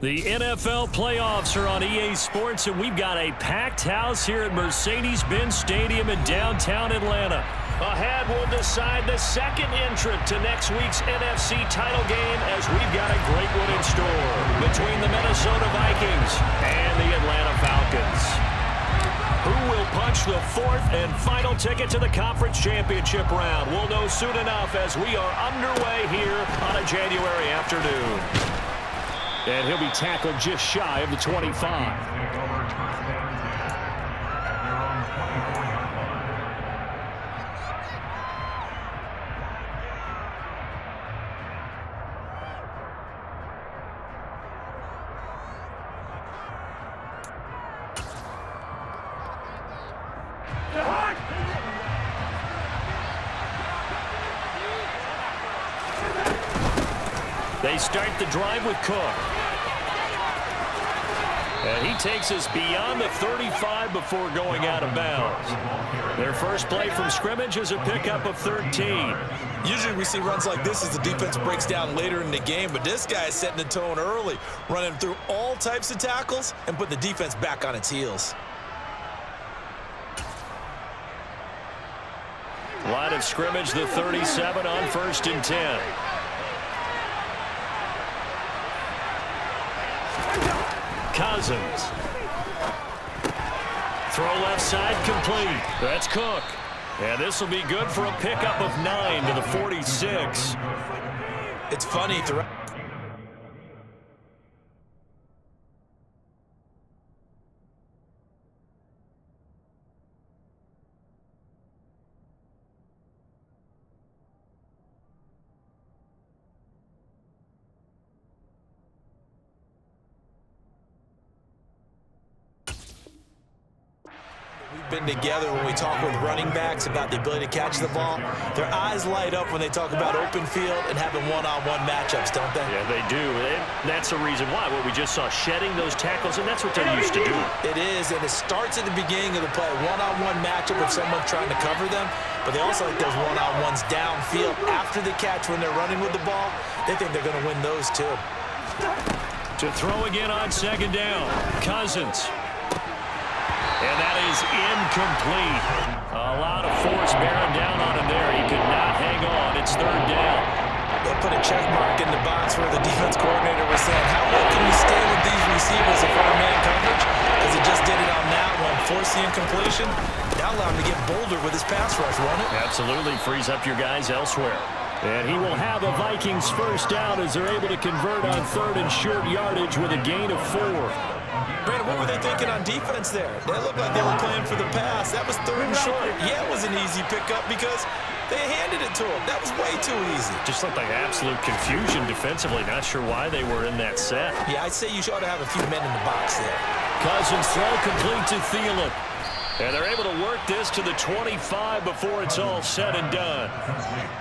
The NFL playoffs are on EA Sports, and we've got a packed house here at Mercedes-Benz Stadium in downtown Atlanta. Ahead, we'll decide the second entrant to next week's NFC title game, as we've got a great one in store between the Minnesota Vikings and the Atlanta Falcons. Who will punch the fourth and final ticket to the conference championship round? We'll know soon enough as we are underway here on a January afternoon. And he'll be tackled just shy of the 25. They start the drive with Cook. And he takes us beyond the 35 before going out of bounds. Their first play from scrimmage is a pickup of 13. Usually we see runs like this as the defense breaks down later in the game, but this guy is setting the tone early, running through all types of tackles and put the defense back on its heels. Line of scrimmage, the 37 on 1st and 10. Cousins. Throw left side complete. That's Cook. And this will be good for a pickup of 9 to the 46. It's funny. Been together when we talk with running backs about the ability to catch the ball. Their eyes light up when they talk about open field and having one-on-one matchups, don't they? Yeah, they do. And that's the reason why. What we just saw, shedding those tackles, and that's what they're used to doing. It is, and it starts at the beginning of the play. One-on-one matchup if someone's trying to cover them, but they also like those one-on-ones downfield after the catch when they're running with the ball. They think they're going to win those too. To throw again on 2nd down, Cousins. And that is incomplete. A lot of force bearing down on him there. He could not hang on. It's 3rd down. They'll put a check mark in the box where the defense coordinator was saying, how well can we stay with these receivers if we're in man coverage? Because he just did it on that one. Force the incompletion. That allowed him to get bolder with his pass rush, won't it? Absolutely. Frees up your guys elsewhere. And he will have a Vikings first down as they're able to convert on 3rd and short yardage with a gain of 4. Brandon, what were they thinking on defense there? They looked like they were playing for the pass. That was 3rd and short. Yeah, it was an easy pickup because they handed it to him. That was way too easy. Just looked like absolute confusion defensively. Not sure why they were in that set. Yeah, I'd say you ought to have a few men in the box there. Cousins throw complete to Thielen. And they're able to work this to the 25 before it's all said and done.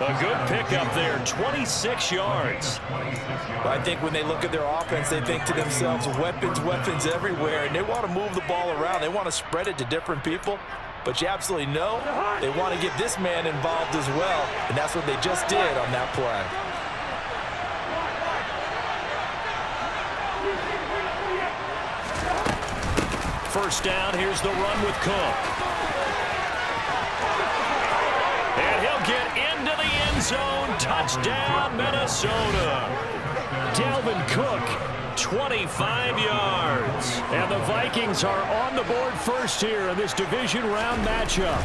A good pickup there, 26 yards. Well, I think when they look at their offense, they think to themselves, weapons, weapons everywhere, and they want to move the ball around. They want to spread it to different people. But you absolutely know they want to get this man involved as well, and that's what they just did on that play. First down, here's the run with Cook. And he'll get into the end zone. Touchdown, Minnesota. Dalvin Cook, 25 yards. And the Vikings are on the board first here in this division round matchup.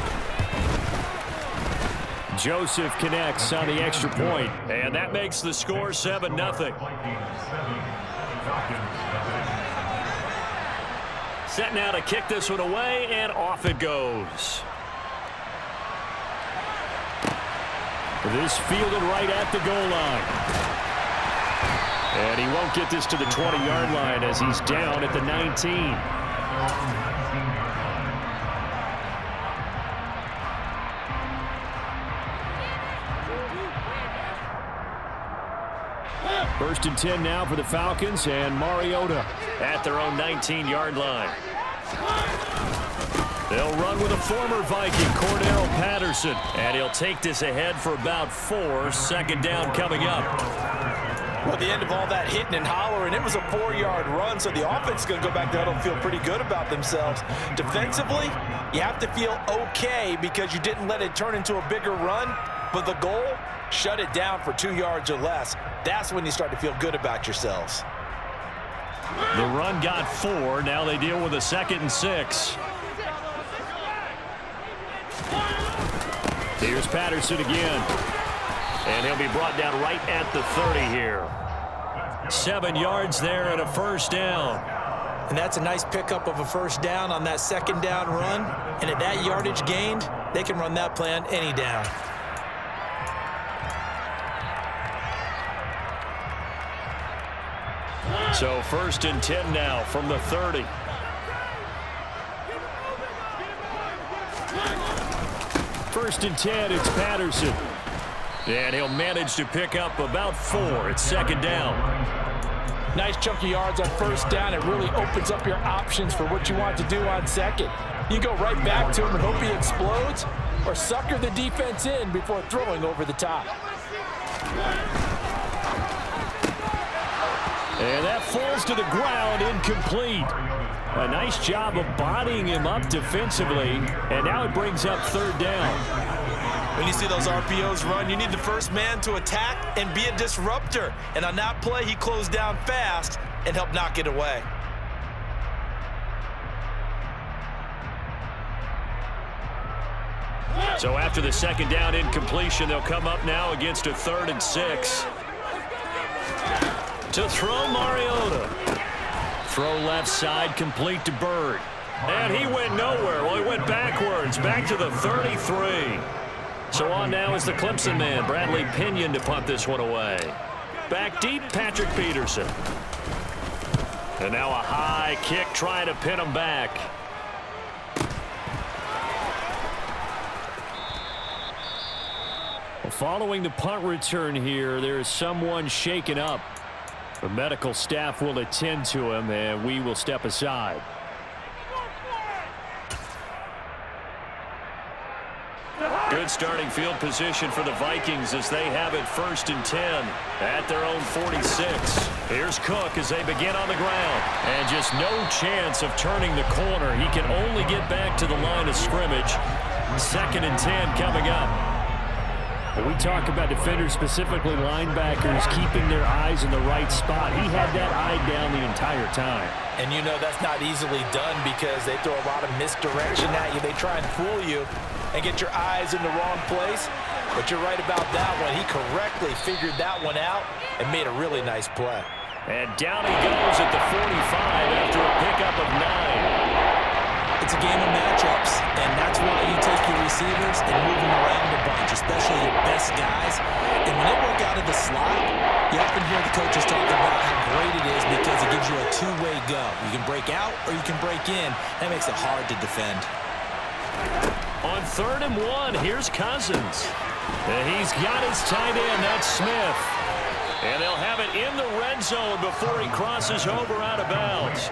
Joseph connects on the extra point, and that makes the score 7-0. Set now to kick this one away, and off it goes. This fielded right at the goal line. And he won't get this to the 20-yard line as he's down at the 19. First and 10 now for the Falcons, and Mariota at their own 19-yard line. They'll run with a former Viking, Cordero Patterson, and he'll take this ahead for about 4. 2nd down coming up. Well, the end of all that hitting and hollering, it was a 4-yard run, so the offense is going to go back there and feel pretty good about themselves. Defensively, you have to feel okay because you didn't let it turn into a bigger run, but the goal, shut it down for 2 yards or less. That's when you start to feel good about yourselves. The run got 4. Now they deal with a 2nd and 6. Here's Patterson again. And he'll be brought down right at the 30 here. 7 yards there and a first down. And that's a nice pickup of a first down on that 2nd down run. And at that yardage gained, they can run that play on any down. So 1st and 10 now from the 30. First and 10, it's Patterson. And he'll manage to pick up about 4. It's 2nd down. Nice chunky yards on first down. It really opens up your options for what you want to do on 2nd. You go right back to him and hope he explodes, or sucker the defense in before throwing over the top. And that falls to the ground, incomplete. A nice job of bodying him up defensively, and now it brings up 3rd down. When you see those RPOs run, you need the first man to attack and be a disruptor. And on that play, he closed down fast and helped knock it away. So after the 2nd down incompletion, they'll come up now against a 3rd and 6. To throw, Mariota. Throw left side, complete to Bird. And he went nowhere. Well, he went backwards, back to the 33. So on now is the Clemson man, Bradley Pinion, to punt this one away. Back deep, Patrick Peterson. And now a high kick trying to pin him back. Well, following the punt return here, there is someone shaken up. The medical staff will attend to him, and we will step aside. Good starting field position for the Vikings as they have it 1st and 10 at their own 46. Here's Cook as they begin on the ground. And just no chance of turning the corner. He can only get back to the line of scrimmage. 2nd and 10 coming up. When we talk about defenders, specifically linebackers, keeping their eyes in the right spot, he had that eye down the entire time. And you know that's not easily done because they throw a lot of misdirection at you. They try and fool you and get your eyes in the wrong place. But you're right about that one. He correctly figured that one out and made a really nice play. And down he goes at the 45 after a pickup of 9. It's a game of matchups, and that's why you take your receivers and move them around a bunch, especially your best guys. And when they work out of the slot, you often hear the coaches talk about how great it is because it gives you a two-way go. You can break out or you can break in. That makes it hard to defend. On 3rd and 1, here's Cousins. And he's got his tight end, that's Smith. And they'll have it in the red zone before he crosses over out of bounds.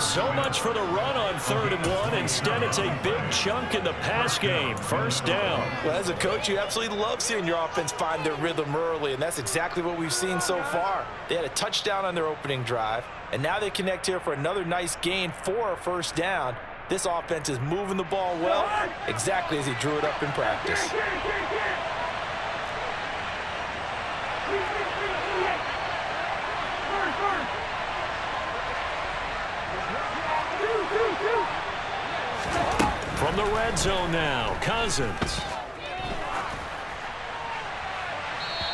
So much for the run on 3rd and 1. Instead, it's a big chunk in the pass game. 1st down. Well, as a coach, you absolutely love seeing your offense find their rhythm early, and that's exactly what we've seen so far. They had a touchdown on their opening drive, and now they connect here for another nice gain for a 1st down. This offense is moving the ball well, exactly as he drew it up in practice. From the red zone now, Cousins.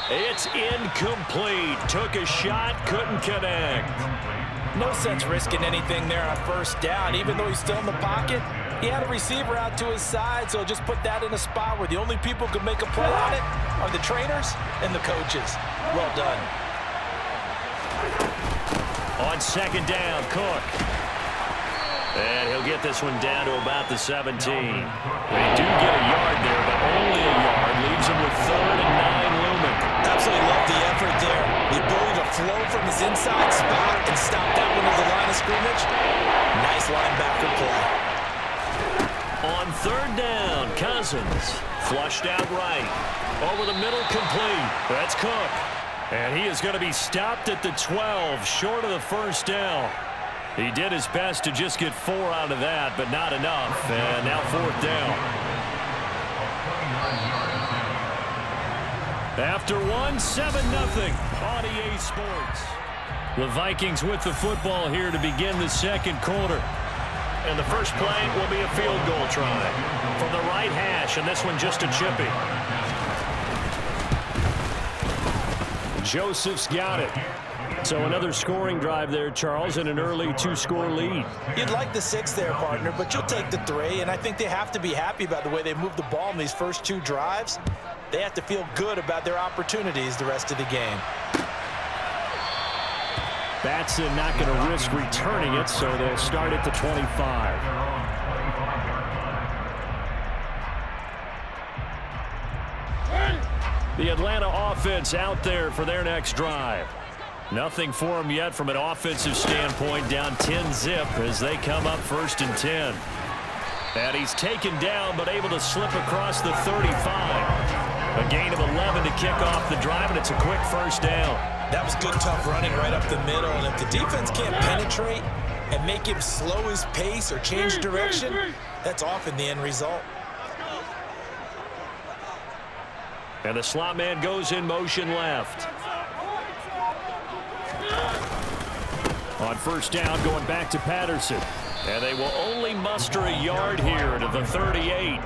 It's incomplete. Took a shot, couldn't connect. No sense risking anything there on 1st down. Even though he's still in the pocket, he had a receiver out to his side, so just put that in a spot where the only people who can make a play on it are the trainers and the coaches. Well done. On 2nd down, Cook. And he'll get this one down to about the 17. They do get a yard there, but only a yard. Leaves him with 3rd and 9 looming. Absolutely love the effort there. The ability to flow from his inside spot and stop that one at the line of scrimmage. Nice linebacker play. On 3rd down, Cousins. Flushed out right. Over the middle, complete. That's Cook. And he is going to be stopped at the 12, short of the first down. He did his best to just get 4 out of that, but not enough. And now 4th down. After 1, 7-0 on EA Sports. The Vikings with the football here to begin the second quarter. And the first play will be a field goal try from the right hash, and this one just a chippy. Joseph's got it. So another scoring drive there, Charles, and an early 2-score lead. You'd like the 6 there, partner, but you'll take the 3, and I think they have to be happy about the way they moved the ball in these first 2 drives. They have to feel good about their opportunities the rest of the game. Batson not going to risk returning it, so they'll start at the 25. The Atlanta offense out there for their next drive. Nothing for them yet from an offensive standpoint, down 10-zip as they come up 1st and 10. And he's taken down but able to slip across the 35. A gain of 11 to kick off the drive, and it's a quick first down. That was good, tough running right up the middle, and if the defense can't penetrate and make him slow his pace or change direction, that's often the end result. And the slot man goes in motion left. On first down, going back to Patterson. And they will only muster a yard here to the 38.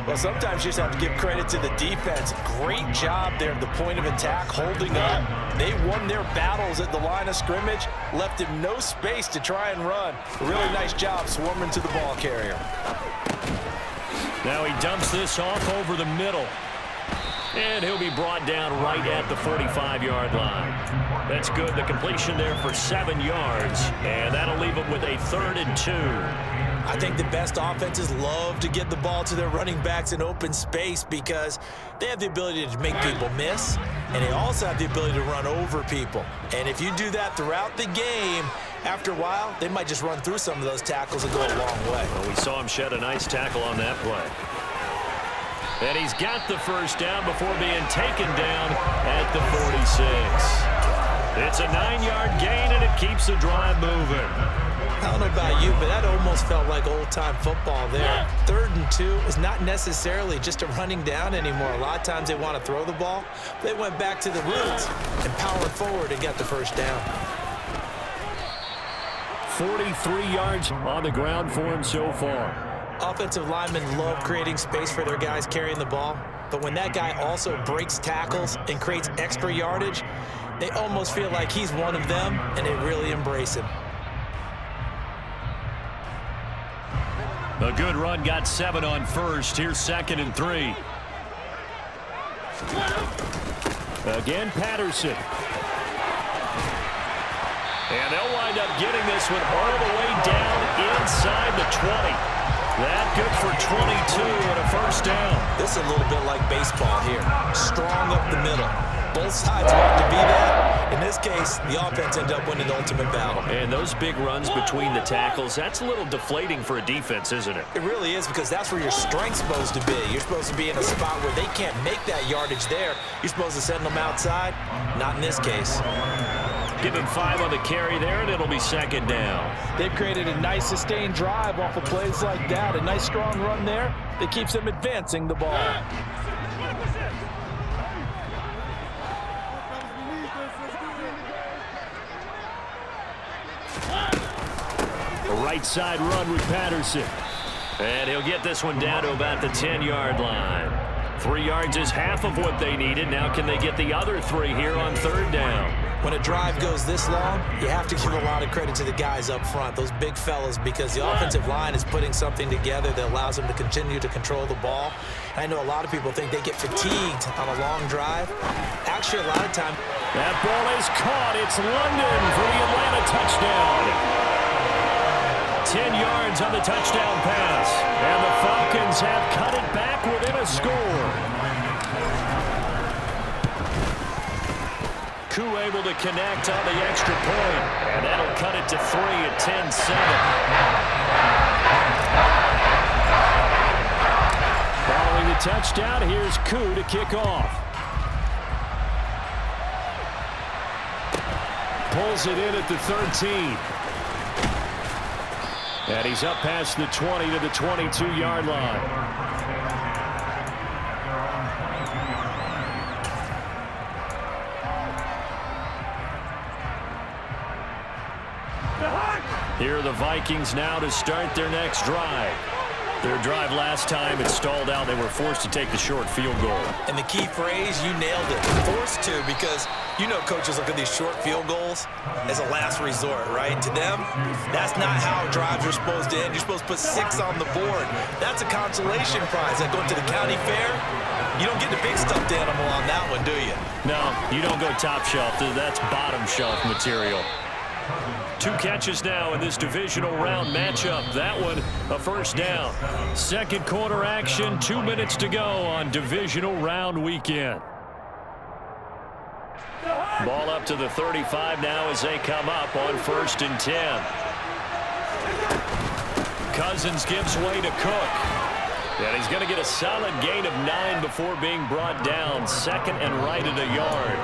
Well, sometimes you just have to give credit to the defense. Great job there at the point of attack, holding up. They won their battles at the line of scrimmage, left him no space to try and run. A really nice job swarming to the ball carrier. Now he dumps this off over the middle. And he'll be brought down right at the 45-yard line. That's good. The completion there for 7 yards. And that'll leave him with a 3rd and 2. I think the best offenses love to get the ball to their running backs in open space because they have the ability to make people miss, and they also have the ability to run over people. And if you do that throughout the game, after a while, they might just run through some of those tackles and go a long way. Well, we saw him shed a nice tackle on that play. And he's got the first down before being taken down at the 46. It's a 9-yard gain, and it keeps the drive moving. I don't know about you, but that almost felt like old-time football there. 3rd and 2 is not necessarily just a running down anymore. A lot of times they want to throw the ball. They went back to the roots and powered forward and got the first down. 43 yards on the ground for him so far. Offensive linemen love creating space for their guys carrying the ball, but when that guy also breaks tackles and creates extra yardage, they almost feel like he's one of them, and they really embrace him. A good run, got 7 on first. Here's 2nd and 3. Again, Patterson. And they'll wind up getting this one all the way down inside the 20. That good for 22 and a first down. This is a little bit like baseball here. Strong up the middle. Both sides want to be that. In this case, the offense ended up winning the ultimate battle. And those big runs between the tackles, that's a little deflating for a defense, isn't it? It really is, because that's where your strength's supposed to be. You're supposed to be in a spot where they can't make that yardage there. You're supposed to send them outside. Not in this case. Give him 5 on the carry there, and it'll be 2nd down. They've created a nice sustained drive off of plays like that. A nice strong run there that keeps them advancing the ball. A right side run with Patterson. And he'll get this one down to about the 10-yard line. 3 yards is half of what they needed. Now can they get the other 3 here on 3rd down? When a drive goes this long, you have to give a lot of credit to the guys up front, those big fellas, because the offensive line is putting something together that allows them to continue to control the ball. I know a lot of people think they get fatigued on a long drive. Actually, a lot of time. That ball is caught. It's London for the Atlanta touchdown. 10 yards on the touchdown pass. And the Falcons have cut it back within a score. Koo able to connect on the extra point. And that'll cut it to 3 at 10-7. Following the touchdown, here's Koo to kick off. pulls it in at the 13. And he's up past the 20 to the 22-yard line. Here are the Vikings now to start their next drive. Their drive last time, it stalled out. They were forced to take the short field goal. And the key phrase, you nailed it. Forced to, because you know coaches look at these short field goals as a last resort, right? To them, that's not how drives are supposed to end. You're supposed to put 6 on the board. That's a consolation prize. Like going to the county fair, you don't get the big stuffed animal on that one, do you? No, you don't go top shelf. That's bottom shelf material. 2 catches now in this divisional round matchup. That one, a first down. Second quarter action, 2 minutes to go on divisional round weekend. Ball up to the 35 now as they come up on 1st and 10. Cousins gives way to Cook. And he's going to get a solid gain of 9 before being brought down. Second and right at a yard.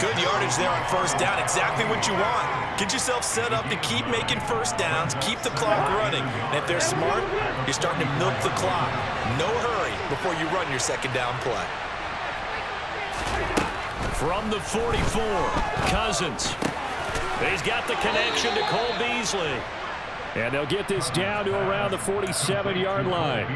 Good yardage there on first down. Exactly what you want. Get yourself set up to keep making first downs, keep the clock running. And if they're smart, you're starting to milk the clock. No hurry before you run your second down play. From the 44, Cousins. He's got the connection to Cole Beasley. And they'll get this down to around the 47-yard line.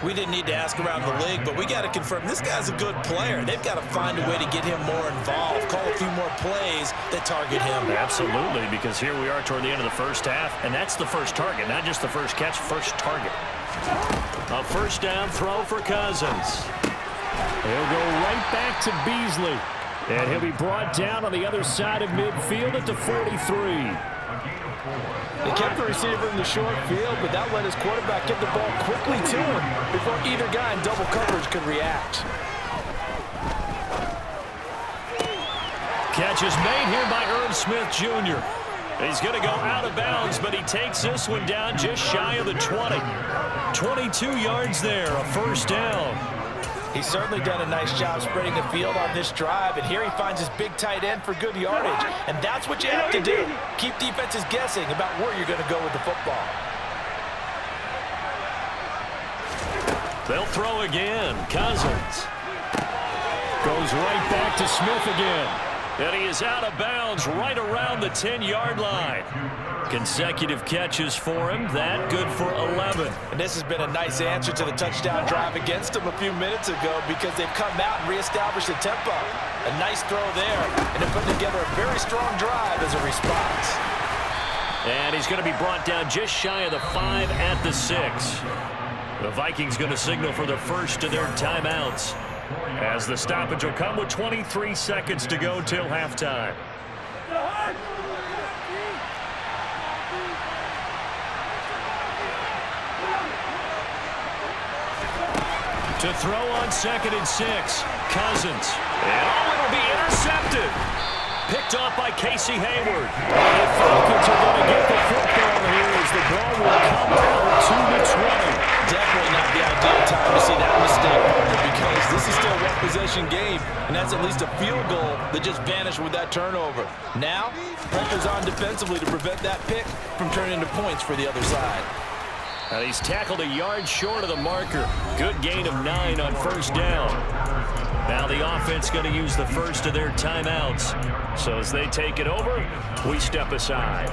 We didn't need to ask around the league, but we got to confirm this guy's a good player. They've got to find a way to get him more involved, call a few more plays that target him. Absolutely, because here we are toward the end of the first half, and that's the first target, not just the first catch, first target. A first down throw for Cousins. He'll go right back to Beasley, and he'll be brought down on the other side of midfield at the 43. They kept the receiver in the short field, but that let his quarterback get the ball quickly to him before either guy in double coverage could react. Catch is made here by Irv Smith Jr. He's going to go out of bounds, but he takes this one down just shy of the 20. 22 yards there, a first down. He's certainly done a nice job spreading the field on this drive, and here he finds his big tight end for good yardage. And that's what you have to do. Keep defenses guessing about where you're going to go with the football. They'll throw again. Cousins goes right back to Smith again. And he is out of bounds right around the 10-yard line. Consecutive catches for him. That good for 11. And this has been a nice answer to the touchdown drive against him a few minutes ago because they've come out and reestablished the tempo. A nice throw there, and they're putting together a very strong drive as a response. And he's going to be brought down just shy of the 5 at the 6. The Vikings going to signal for the first of their timeouts, as the stoppage will come with 23 seconds to go till halftime. To throw on 2nd and 6, Cousins. And it'll be intercepted. Picked off by Casey Hayward. The Falcons are going to get the football here as the ball will come out to the 20. Definitely not the ideal time to see that mistake, partner, because this is still a one-possession game, and that's at least a field goal that just vanished with that turnover. Now, pressure's on defensively to prevent that pick from turning into points for the other side. And he's tackled a yard short of the marker. Good gain of 9 on first down. Now the offense going to use the first of their timeouts. So as they take it over, we step aside.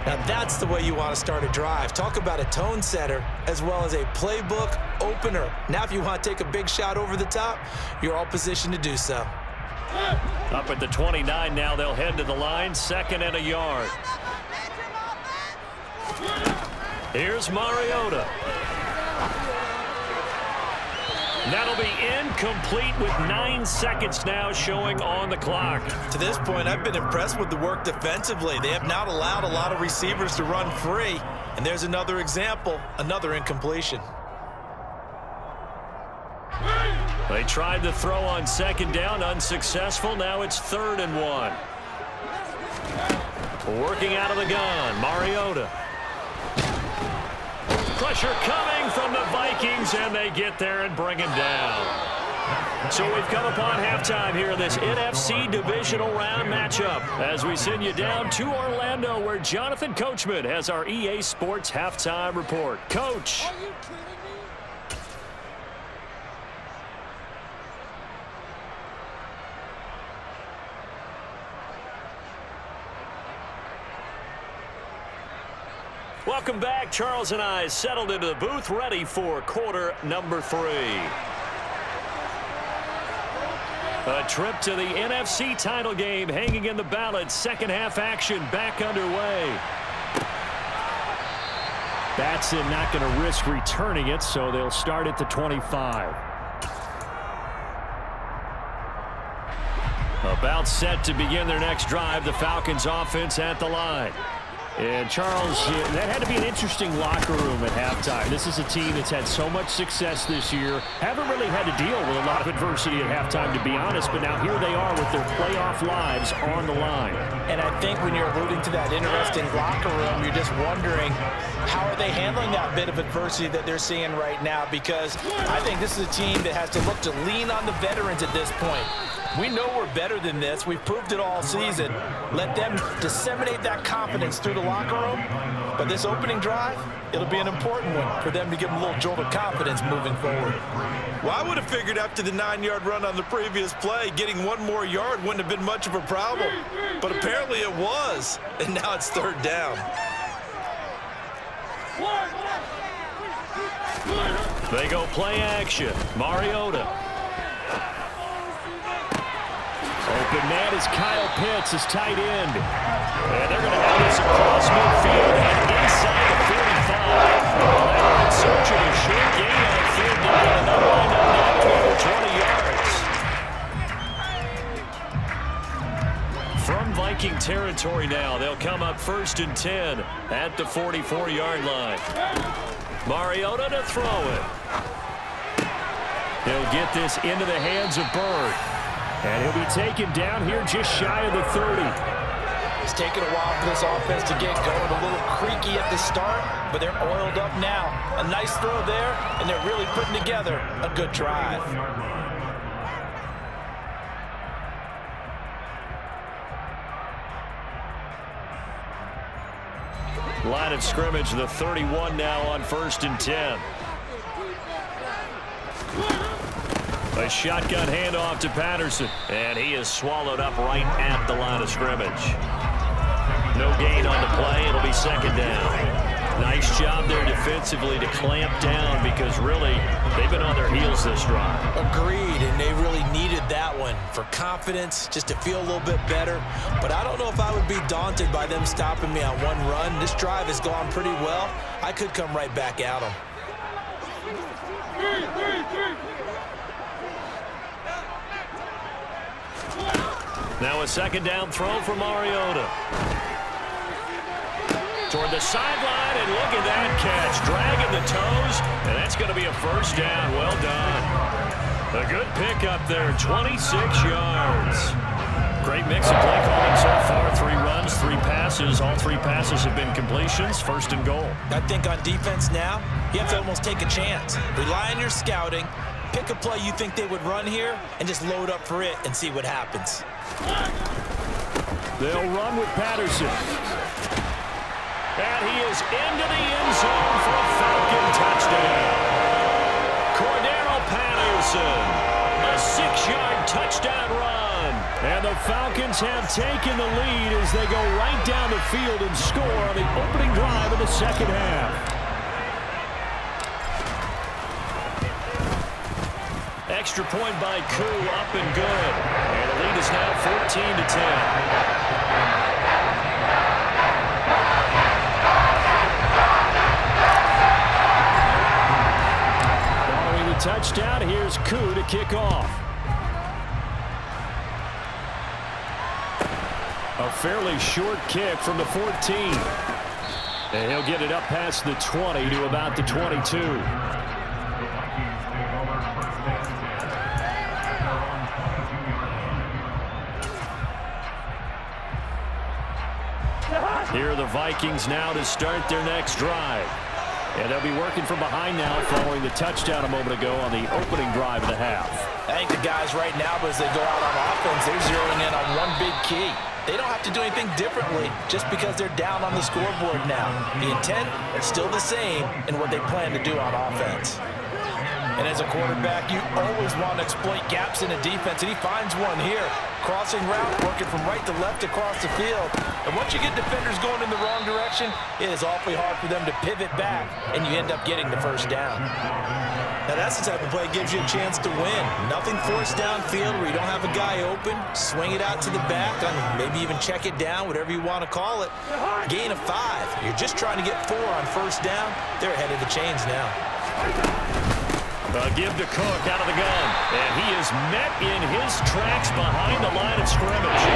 Now that's the way you want to start a drive. Talk about a tone setter as well as a playbook opener. Now if you want to take a big shot over the top, you're all positioned to do so. Up at the 29 now, they'll head to the line, 2nd and a yard. Here's Mariota. That'll be incomplete with 9 seconds now showing on the clock. To this point, I've been impressed with the work defensively. They have not allowed a lot of receivers to run free. And there's another example, another incompletion. They tried the throw on 2nd down, unsuccessful. Now it's 3rd and 1. Working out of the gun, Mariota. Pressure coming from the Vikings, and they get there and bring him down. So we've come upon halftime here in this NFC divisional round matchup as we send you down to Orlando where Jonathan Coachman has our EA Sports halftime report. Coach. Welcome back. Charles and I settled into the booth ready for quarter number 3. A trip to the NFC title game hanging in the balance. Second half action back underway. Batson not going to risk returning it, so they'll start at the 25. About set to begin their next drive. The Falcons offense at the line. And, Charles, that had to be an interesting locker room at halftime. This is a team that's had so much success this year. Haven't really had to deal with a lot of adversity at halftime, to be honest. But now here they are with their playoff lives on the line. And I think when you're alluding to that interesting locker room, you're just wondering how are they handling that bit of adversity that they're seeing right now? Because I think this is a team that has to look to lean on the veterans at this point. We know we're better than this. We've proved it all season. Let them disseminate that confidence through the locker room. But this opening drive, it'll be an important one for them to give them a little jolt of confidence moving forward. Well, I would have figured after the 9-yard run on the previous play, getting one more yard wouldn't have been much of a problem. But apparently it was, and now it's third down. They go play action. Mariota. Open man is Kyle Pitts, his tight end. And they're going to have this across midfield and inside the 45. They're in search of a short gain on third down, and they'll wind up now over 20 yards. From Viking territory now, they'll come up 1st and 10 at the 44-yard line. Mariota to throw it. He'll get this into the hands of Bird. And he'll be taken down here just shy of the 30. It's taken a while for this offense to get going. A little creaky at the start, but they're oiled up now. A nice throw there, and they're really putting together a good drive. Line of scrimmage, the 31 now on 1st and 10. A shotgun handoff to Patterson, and he is swallowed up right at the line of scrimmage. No gain on the play. It'll be 2nd down. Nice job there defensively to clamp down because really they've been on their heels this drive. Agreed, and they really needed that one for confidence, just to feel a little bit better. But I don't know if I would be daunted by them stopping me on one run. This drive has gone pretty well. I could come right back at them. Now a 2nd down throw for Mariota. Toward the sideline, and look at that catch. Dragging the toes, and that's going to be a 1st down. Well done. A good pickup there, 26 yards. Great mix of play calling so far. 3 runs, 3 passes. All 3 passes have been completions. 1st and goal. I think on defense now, you have to almost take a chance. Rely on your scouting. Pick a play you think they would run here and just load up for it and see what happens. They'll run with Patterson. And he is into the end zone for a Falcon touchdown. Cordero Patterson, a 6-yard touchdown run. And the Falcons have taken the lead as they go right down the field and score on the opening drive of the 2nd half. Extra point by Koo, up and good. And the lead is now 14-10. Following the touchdown, here's Koo to kick off. A fairly short kick from the 14. And he'll get it up past the 20 to about the 22. Here are the Vikings now to start their next drive. And they'll be working from behind now following the touchdown a moment ago on the opening drive of the half. I think the guys right now, as they go out on offense, they're zeroing in on one big key. They don't have to do anything differently just because they're down on the scoreboard now. The intent is still the same in what they plan to do on offense. And as a quarterback, you always want to exploit gaps in a defense, and he finds one here. Crossing route, working from right to left across the field. And once you get defenders going in the wrong direction, it is awfully hard for them to pivot back, and you end up getting the first down. Now that's the type of play that gives you a chance to win. Nothing forced downfield where you don't have a guy open. Swing it out to the back, maybe even check it down, whatever you want to call it. Gain of 5. You're just trying to get 4 on first down. They're ahead of the chains now. A give to Cook out of the gun. And he is met in his tracks behind the line of scrimmage. A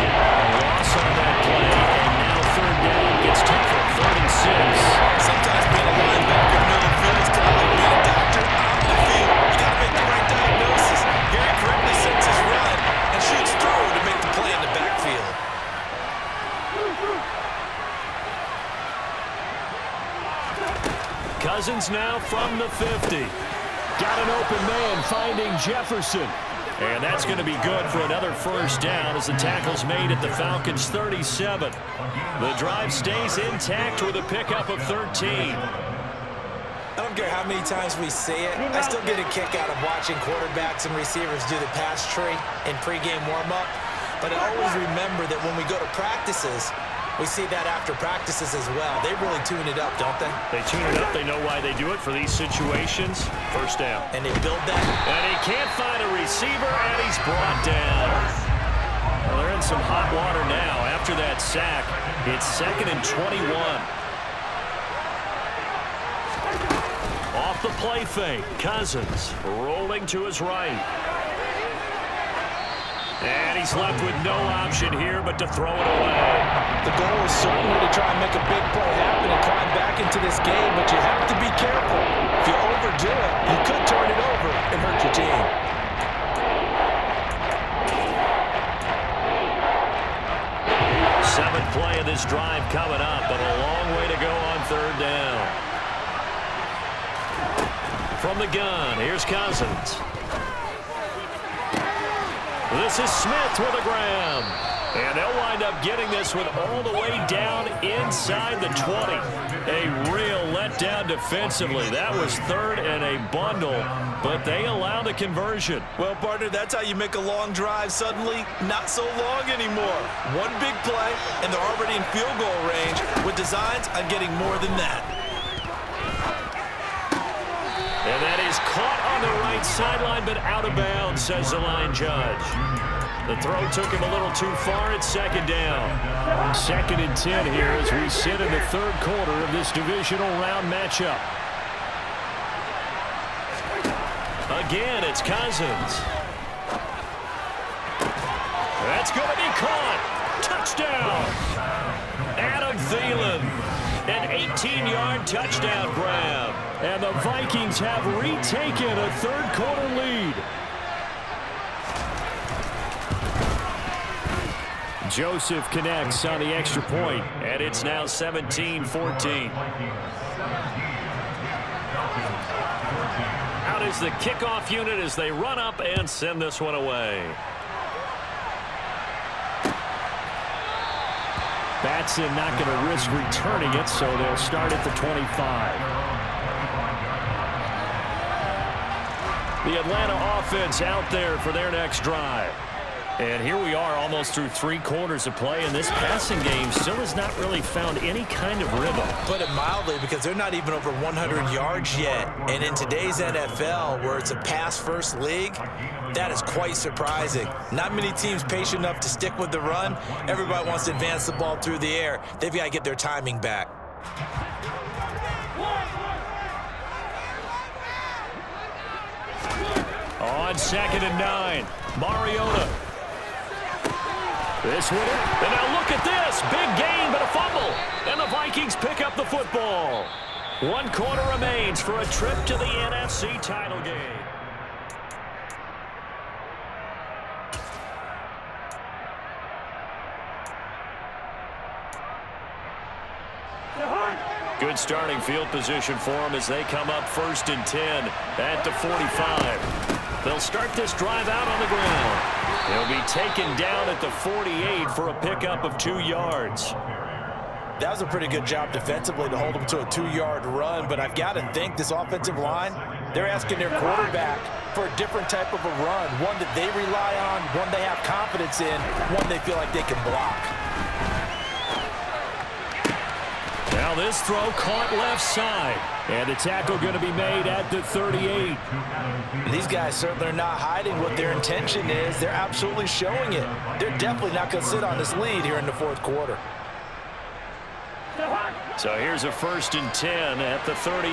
loss on that play, and now third down gets tougher, 3rd and 6. Sometimes being a linebacker in the middle of the field is kind of like being a doctor out in the field. You got to make the right diagnosis. Here he correctly sets his run and shoots through to make the play in the backfield. Cousins now from the 50. Got an open man finding Jefferson. And that's going to be good for another first down as the tackle's made at the Falcons' 37. The drive stays intact with a pickup of 13. I don't care how many times we say it, I still get a kick out of watching quarterbacks and receivers do the pass tree in pregame warm-up. But I always remember that when we go to practices, we see that after practices as well. They really tune it up, don't they? They tune it up. They know why they do it for these situations. First down. And they build that. And he can't find a receiver, and he's brought down. Well, they're in some hot water now. After that sack, it's 2nd and 21. Off the play fake, Cousins rolling to his right. And he's left with no option here but to throw it away. The goal is certainly to try and make a big play happen and climb back into this game, but you have to be careful. If you overdo it, you could turn it over and hurt your team. Seventh play of this drive coming up, but a long way to go on 3rd down. From the gun, here's Cousins. This is Smith with a grab. And they'll wind up getting this one all the way down inside the 20. A real letdown defensively. That was 3rd and a bundle, but they allow the conversion. Well, partner, that's how you make a long drive suddenly not so long anymore. One big play, and they're already in field goal range with designs on getting more than that. And that is caught on the right sideline, but out of bounds, says the line judge. The throw took him a little too far at 2nd down. 2nd and 10 here as we sit in the 3rd quarter of this divisional round matchup. Again, it's Cousins. That's going to be caught. Touchdown. Adam Thielen. An 18-yard touchdown grab. And the Vikings have retaken a 3rd quarter lead. Joseph connects on the extra point, and it's now 17-14. Out is the kickoff unit as they run up and send this one away. Batson not going to risk returning it, so they'll start at the 25. The Atlanta offense out there for their next drive. And here we are almost through 3 quarters of play, and this passing game still has not really found any kind of rhythm. Put it mildly, because they're not even over 100 yards yet. And in today's NFL, where it's a pass-first league, that is quite surprising. Not many teams patient enough to stick with the run. Everybody wants to advance the ball through the air. They've got to get their timing back. On 2nd and 9, Mariota. This one, and now look at this. Big gain, but a fumble. And the Vikings pick up the football. 1 quarter remains for a trip to the NFC title game. Good starting field position for them as they come up 1st and 10 at the 45. They'll start this drive out on the ground. He'll be taken down at the 48 for a pickup of 2 yards. That was a pretty good job defensively to hold him to a 2-yard run, but I've got to think this offensive line, they're asking their quarterback for a different type of a run, one that they rely on, one they have confidence in, one they feel like they can block. Now this throw caught left side, and the tackle going to be made at the 38. These guys certainly are not hiding what their intention is. They're absolutely showing it. They're definitely not going to sit on this lead here in the 4th quarter. So here's a 1st and 10 at the 38.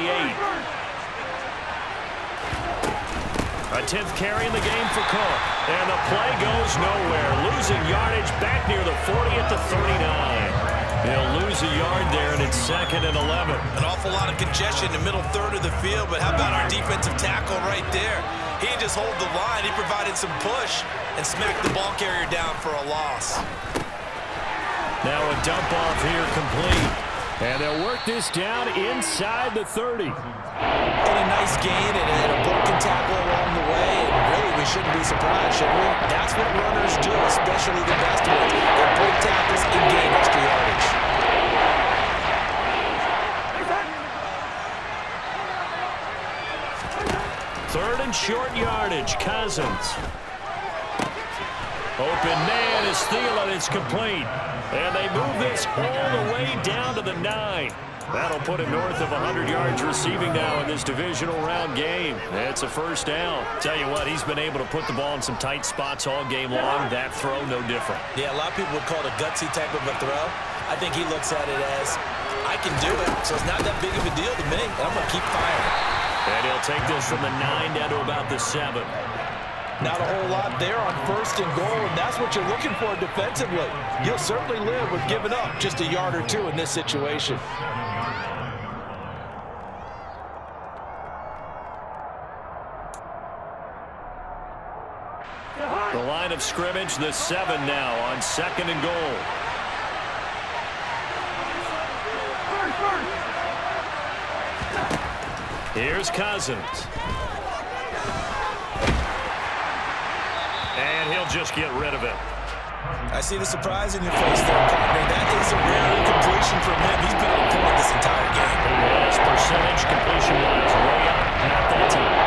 A 10th carry in the game for Cook. And the play goes nowhere. Losing yardage back near the 40 at the 39. They'll lose a yard there, and it's 2nd and 11. An awful lot of congestion in the middle third of the field, but how about our defensive tackle right there? He didn't just hold the line. He provided some push and smacked the ball carrier down for a loss. Now a dump off here complete. And they'll work this down inside the 30. And a nice gain and a broken tackle along the way. And really, we shouldn't be surprised, should we? That's what runners do, especially the best ones. They break tackles and gain extra yardage. Third and short yardage. Cousins. Open man is Thielen. It's complete. And they move this all the way down to the 9. That'll put him north of 100 yards receiving now in this divisional round game. It's a 1st down. Tell you what, he's been able to put the ball in some tight spots all game long. That throw, no different. Yeah, a lot of people would call it a gutsy type of a throw. I think he looks at it as, I can do it, so it's not that big of a deal to me. I'm going to keep firing. And he'll take this from the 9 down to about the 7. Not a whole lot there on 1st and goal, and that's what you're looking for defensively. You'll certainly live with giving up just a yard or 2 in this situation. The line of scrimmage, the 7 now on 2nd and goal. Here's Cousins. And he'll just get rid of it. I see the surprise in your face there, partner. That is a rare incompletion from him. He's been on point this entire game. His percentage completion-wise way up at that time.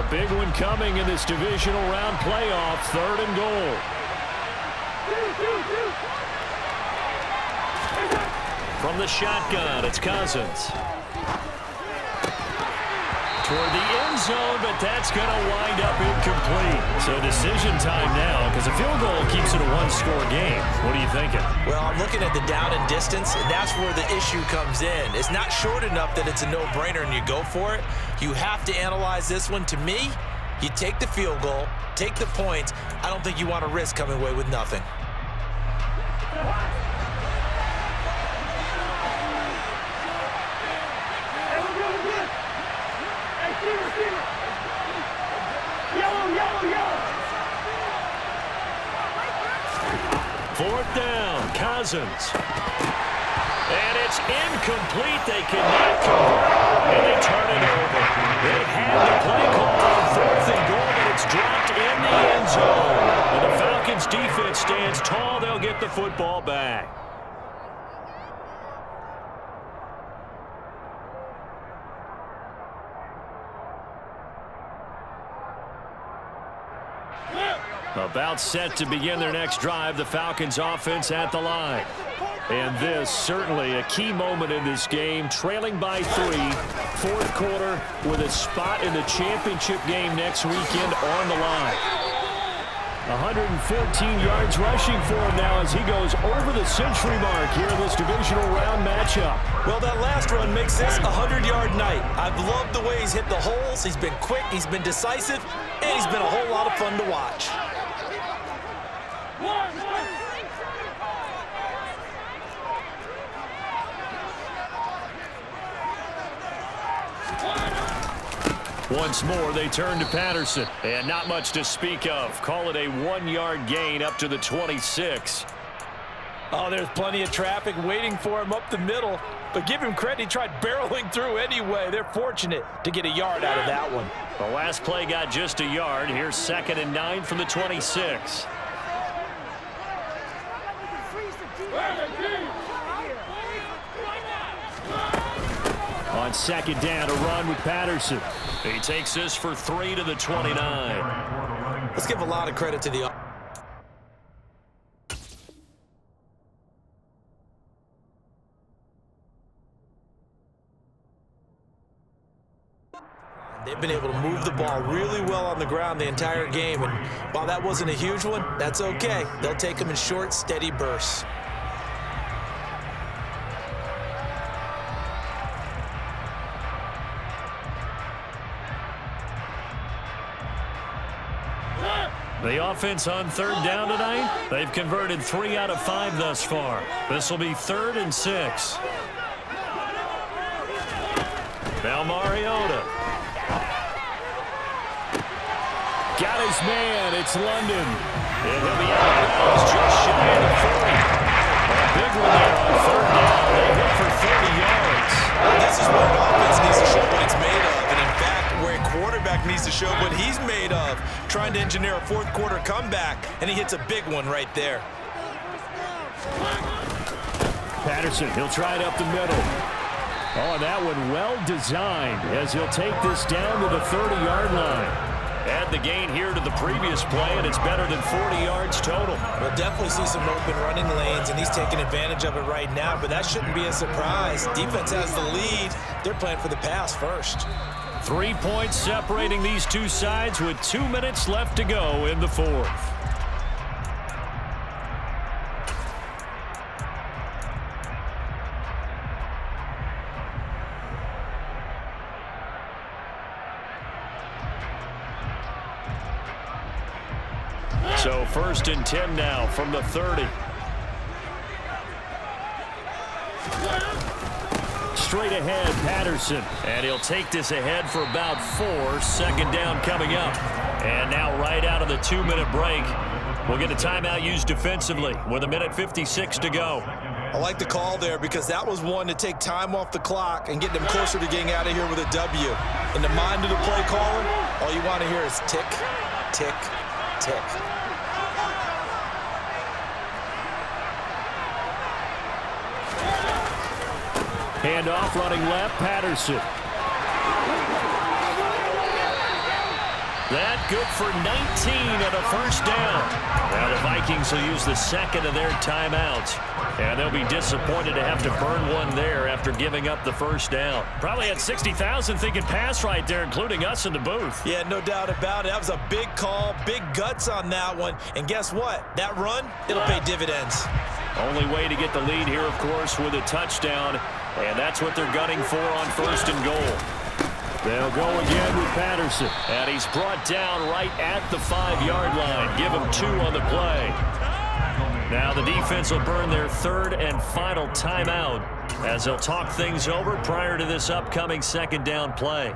A big one coming in this divisional round playoff. 3rd and goal. From the shotgun, it's Cousins. Toward the end zone, but that's going to wind up incomplete. So decision time now, because a field goal keeps it a 1-score game. What are you thinking? Well, I'm looking at the down and distance, and that's where the issue comes in. It's not short enough that it's a no-brainer and you go for it. You have to analyze this one. To me, you take the field goal, take the points. I don't think you want to risk coming away with nothing. Fourth down, Cousins. And it's incomplete. They cannot convert, and they turn it over. They had the play call on 4th and goal, but it's dropped in the end zone. And the Falcons defense stands tall. They'll get the football back. About set to begin their next drive, the Falcons offense at the line. And this certainly a key moment in this game, trailing by 3, 4th quarter with a spot in the championship game next weekend on the line. 114 yards rushing for him now as he goes over the century mark here in this divisional round matchup. Well, that last run makes this a 100-yard night. I've loved the way he's hit the holes. He's been quick, he's been decisive, and he's been a whole lot of fun to watch. Once more, they turn to Patterson. And not much to speak of. Call it a 1-yard gain up to the 26. Oh, there's plenty of traffic waiting for him up the middle. But give him credit, he tried barreling through anyway. They're fortunate to get a yard out of that one. The last play got just a yard. Here's 2nd and 9 from the 26. On 2nd down, a run with Patterson. He takes this for 3 to the 29. Let's give a lot of credit to the... They've been able to move the ball really well on the ground the entire game, and while that wasn't a huge one, that's okay. They'll take them in short, steady bursts. The offense on 3rd down tonight, they've converted 3 out of 5 thus far. This will be 3rd and 6. Now Mariota. Got his man. It's London. And he'll be out of bounds just shy of the 40. A big one there on 3rd down. They hit for 30 yards. This is where an offense needs to show what it's made of. And in fact, where a quarterback needs to show what he's made of. Trying to engineer a 4th quarter comeback. And he hits a big one right there. Patterson, he'll try it up the middle. Oh, and that one well designed as he'll take this down to the 30-yard line. Add the gain here to the previous play, and it's better than 40 yards total. We'll definitely see some open running lanes, and he's taking advantage of it right now, but that shouldn't be a surprise. Defense has the lead. They're playing for the pass first. 3 points separating these two sides with 2 minutes left to go in the 4th. So 1st and 10 now from the 30. Straight ahead, Patterson. And he'll take this ahead for about 4. 2nd down coming up. And now right out of the 2-minute break, we'll get a timeout used defensively with 1:56 to go. I like the call there because that was one to take time off the clock and get them closer to getting out of here with a W. In the mind of the play caller, all you want to hear is tick, tick, tick. Handoff running left, Patterson. That good for 19 and a 1st down. Now the Vikings will use the 2nd of their timeouts. And they'll be disappointed to have to burn one there after giving up the 1st down. Probably had 60,000 thinking pass right there, including us in the booth. Yeah, no doubt about it. That was a big call, big guts on that one. And guess what? That run, it'll pay dividends. Only way to get the lead here, of course, with a touchdown. And that's what they're gunning for on 1st and goal. They'll go again with Patterson. And he's brought down right at the 5-yard line. Give him 2 on the play. Now the defense will burn their 3rd and final timeout as they'll talk things over prior to this upcoming 2nd down play.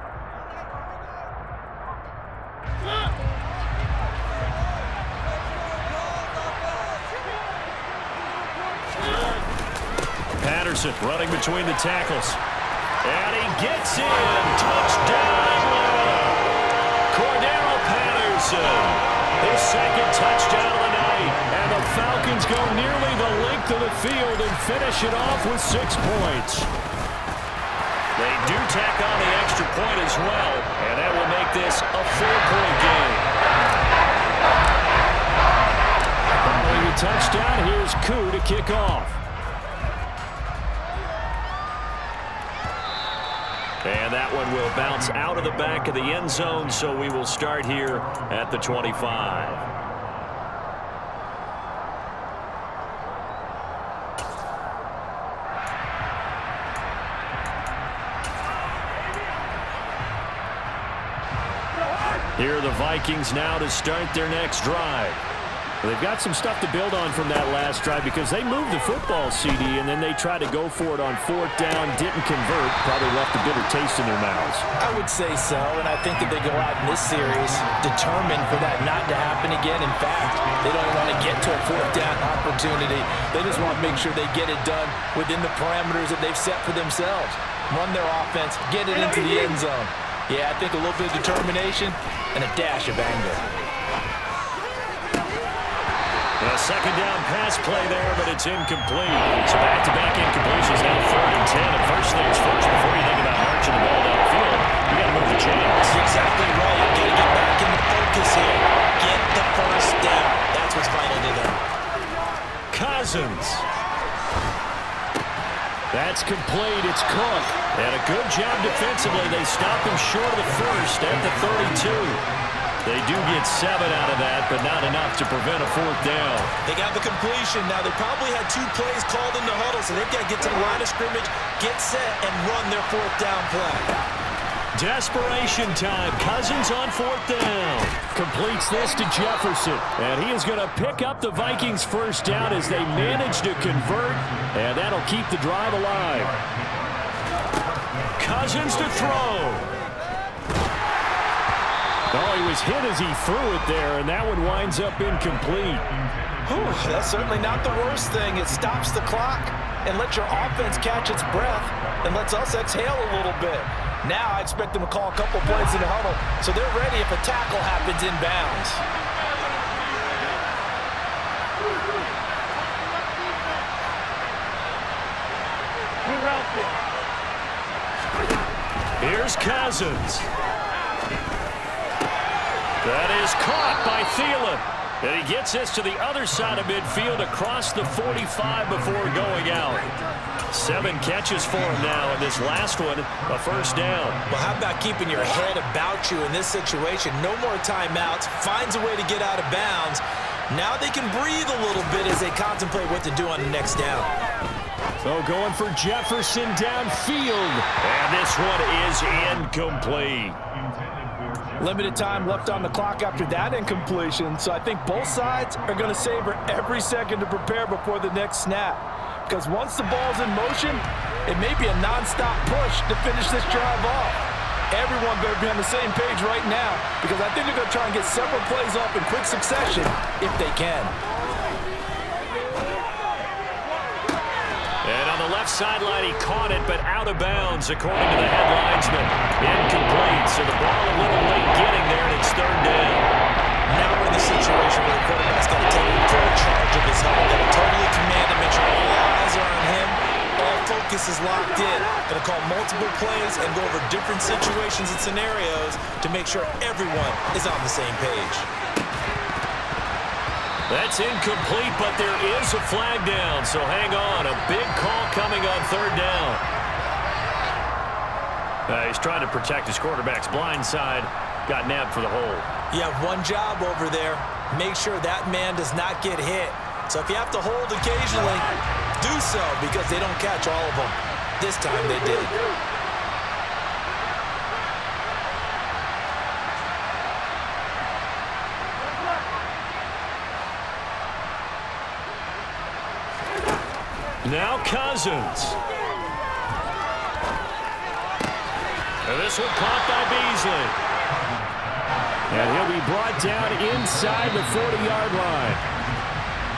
Patterson running between the tackles. And he gets in. Touchdown, Atlanta. Cordero Patterson. His 2nd touchdown of the night. And the Falcons go nearly the length of the field and finish it off with 6 points. They do tack on the extra point as well. And that will make this a 4-point game. Following the touchdown, here's Koo to kick off. And that one will bounce out of the back of the end zone, so we will start here at the 25. Here are the Vikings now to start their next drive. They've got some stuff to build on from that last drive because they moved the football, CD, and then they tried to go for it on 4th down, didn't convert, probably left a bitter taste in their mouths. I would say so, and I think that they go out in this series determined for that not to happen again. In fact, they don't want to get to a 4th down opportunity. They just want to make sure they get it done within the parameters that they've set for themselves. Run their offense, get it into the end zone. Yeah, I think a little bit of determination and a dash of anger. A second down pass play there, but it's incomplete. So back-to-back incompletions, now 3rd and 10. And first things first, before you think about marching the ball down the field, you got to move the chains. That's exactly right. You got to get back in the focus here. Get the first down. That's what's vital to them. Cousins. That's complete. It's Cook. And a good job defensively. They stop him short of the first at the 32. They do get 7 out of that, but not enough to prevent a 4th down. They got the completion. Now, they probably had 2 plays called in the huddle, so they've got to get to the line of scrimmage, get set, and run their 4th down play. Desperation time. Cousins on 4th down. Completes this to Jefferson. And he is going to pick up the Vikings' first down as they manage to convert, and that'll keep the drive alive. Cousins to throw. Oh, he was hit as he threw it there, and that one winds up incomplete. Whew, that's certainly not the worst thing. It stops the clock and lets your offense catch its breath and lets us exhale a little bit. Now I expect them to call a couple plays in the huddle so they're ready if a tackle happens inbounds. Here's Cousins. That is caught by Thielen. And he gets this to the other side of midfield across the 45 before going out. 7 catches for him now, and this last one, a first down. Well, how about keeping your head about you in this situation? No more timeouts. Finds a way to get out of bounds. Now they can breathe a little bit as they contemplate what to do on the next down. So going for Jefferson downfield. And this one is incomplete. Limited time left on the clock after that incompletion, so I think both sides are going to savor every second to prepare before the next snap. Because once the ball's in motion, it may be a nonstop push to finish this drive off. Everyone better be on the same page right now, because I think they're going to try and get several plays off in quick succession if they can. And on the left sideline, he caught it, but out of bounds, according to the head linesman. Incomplete, so the ball a little late getting there, and it's 3rd down. Now we're in the situation where the quarterback's got to take full charge of his huddle. Got to totally command and make sure all eyes are on him. All focus is locked in. Going to call multiple plays and go over different situations and scenarios to make sure everyone is on the same page. That's incomplete, but there is a flag down, so hang on. A big call coming on 3rd down. He's trying to protect his quarterback's blind side. Got nabbed for the hold. You have one job over there. Make sure that man does not get hit. So if you have to hold occasionally, do so, because they don't catch all of them. This time they did. Now Cousins. And this one caught by Beasley. And he'll be brought down inside the 40-yard line.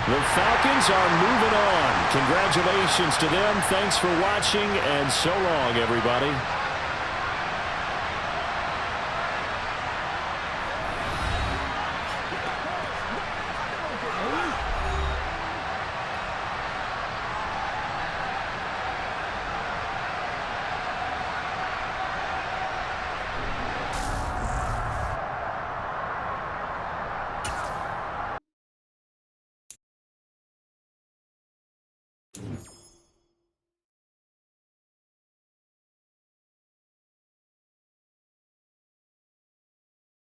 The Falcons are moving on. Congratulations to them. Thanks for watching, and so long, everybody. You